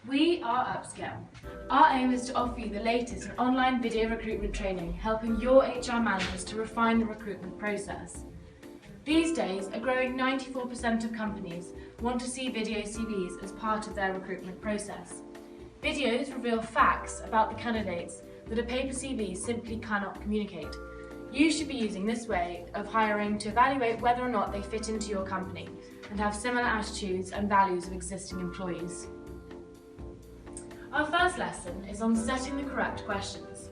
We are UPscale. Our aim is to offer you the latest in online video recruitment training, helping your HR managers to refine the recruitment process. These days, a growing 94% of companies want to see video CVs as part of their recruitment process. Videos reveal facts about the candidates that a paper CV simply cannot communicate. You should be using this way of hiring to evaluate whether or not they fit into your company and have similar attitudes and values of existing employees. Our first lesson is on setting the correct questions.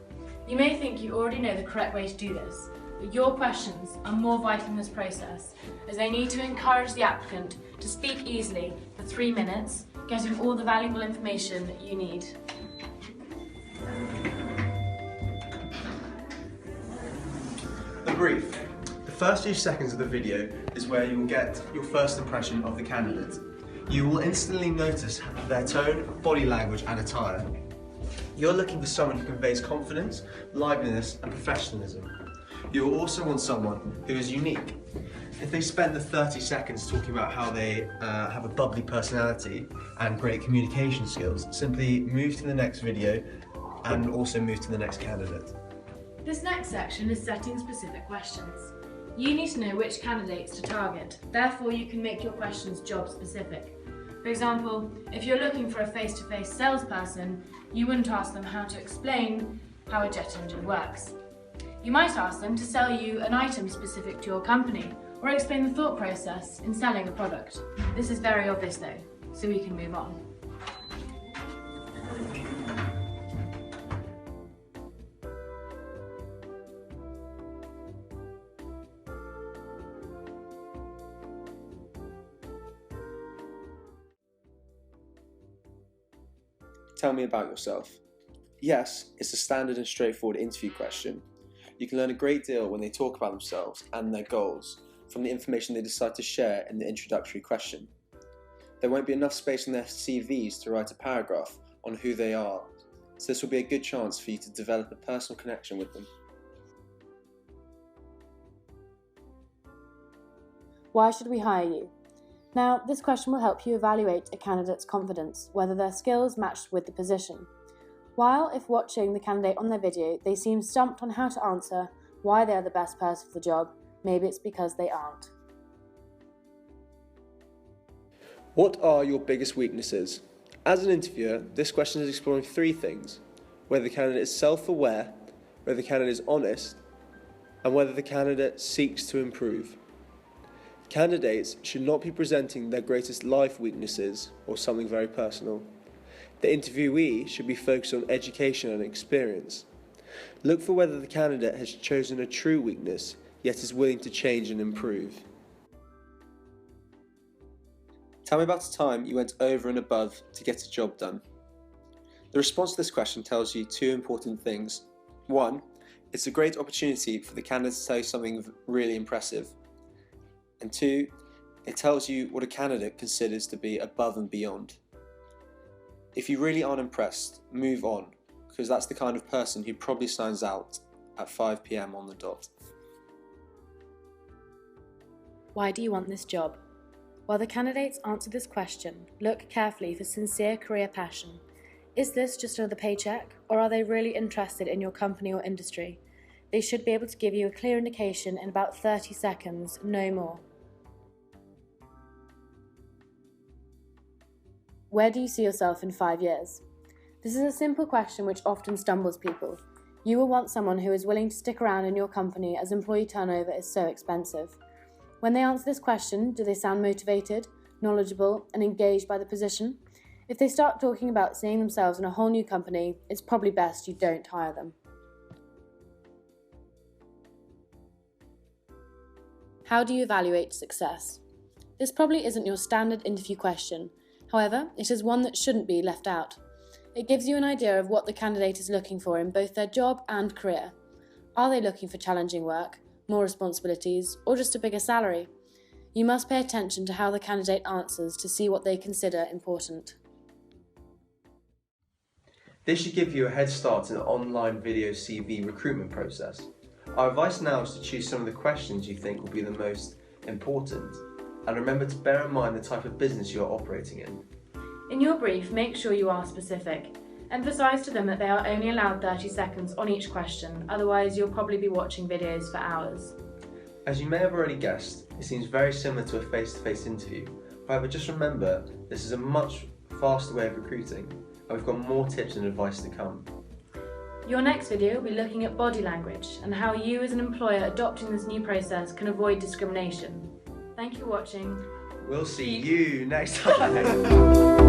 You may think you already know the correct way to do this, but your questions are more vital in this process, as they need to encourage the applicant to speak easily for 3 minutes, getting all the valuable information you need. The brief. The first few seconds of the video is where you will get your first impression of the candidate. You will instantly notice their tone, body language and attire. You're looking for someone who conveys confidence, liveliness and professionalism. You will also want someone who is unique. If they spend the 30 seconds talking about how they have a bubbly personality and great communication skills, simply move to the next video and also move to the next candidate. This next section is setting specific questions. You need to know which candidates to target, therefore you can make your questions job specific. For example, if you're looking for a face-to-face salesperson, you wouldn't ask them how to explain how a jet engine works. You might ask them to sell you an item specific to your company, or explain the thought process in selling a product. This is very obvious though, so we can move on. Tell me about yourself. Yes, it's a standard and straightforward interview question. You can learn a great deal when they talk about themselves and their goals from the information they decide to share in the introductory question. There won't be enough space on their CVs to write a paragraph on who they are, so this will be a good chance for you to develop a personal connection with them. Why should we hire you? Now, this question will help you evaluate a candidate's confidence, whether their skills match with the position. While, if watching the candidate on their video, they seem stumped on how to answer why they are the best person for the job, maybe it's because they aren't. What are your biggest weaknesses? As an interviewer, this question is exploring 3 things: whether the candidate is self-aware, whether the candidate is honest, and whether the candidate seeks to improve. Candidates should not be presenting their greatest life weaknesses or something very personal. The interviewee should be focused on education and experience. Look for whether the candidate has chosen a true weakness, yet is willing to change and improve. Tell me about a time you went over and above to get a job done. The response to this question tells you 2 important things. 1, it's a great opportunity for the candidate to tell you something really impressive. And 2, it tells you what a candidate considers to be above and beyond. If you really aren't impressed, move on, because that's the kind of person who probably signs out at 5 PM on the dot. Why do you want this job? While the candidates answer this question, look carefully for sincere career passion. Is this just another paycheck, or are they really interested in your company or industry? They should be able to give you a clear indication in about 30 seconds, no more. Where do you see yourself in 5 years? This is a simple question which often stumbles people. You will want someone who is willing to stick around in your company as employee turnover is so expensive. When they answer this question, do they sound motivated, knowledgeable, and engaged by the position? If they start talking about seeing themselves in a whole new company, it's probably best you don't hire them. How do you evaluate success? This probably isn't your standard interview question. However, it is one that shouldn't be left out. It gives you an idea of what the candidate is looking for in both their job and career. Are they looking for challenging work, more responsibilities, or just a bigger salary? You must pay attention to how the candidate answers to see what they consider important. This should give you a head start in the online video CV recruitment process. Our advice now is to choose some of the questions you think will be the most important, and remember to bear in mind the type of business you are operating in. In your brief, make sure you are specific. Emphasise to them that they are only allowed 30 seconds on each question, otherwise you'll probably be watching videos for hours. As you may have already guessed, it seems very similar to a face-to-face interview. However, just remember, this is a much faster way of recruiting, and we've got more tips and advice to come. Your next video will be looking at body language and how you as an employer adopting this new process can avoid discrimination. Thank you for watching. We'll see you next time.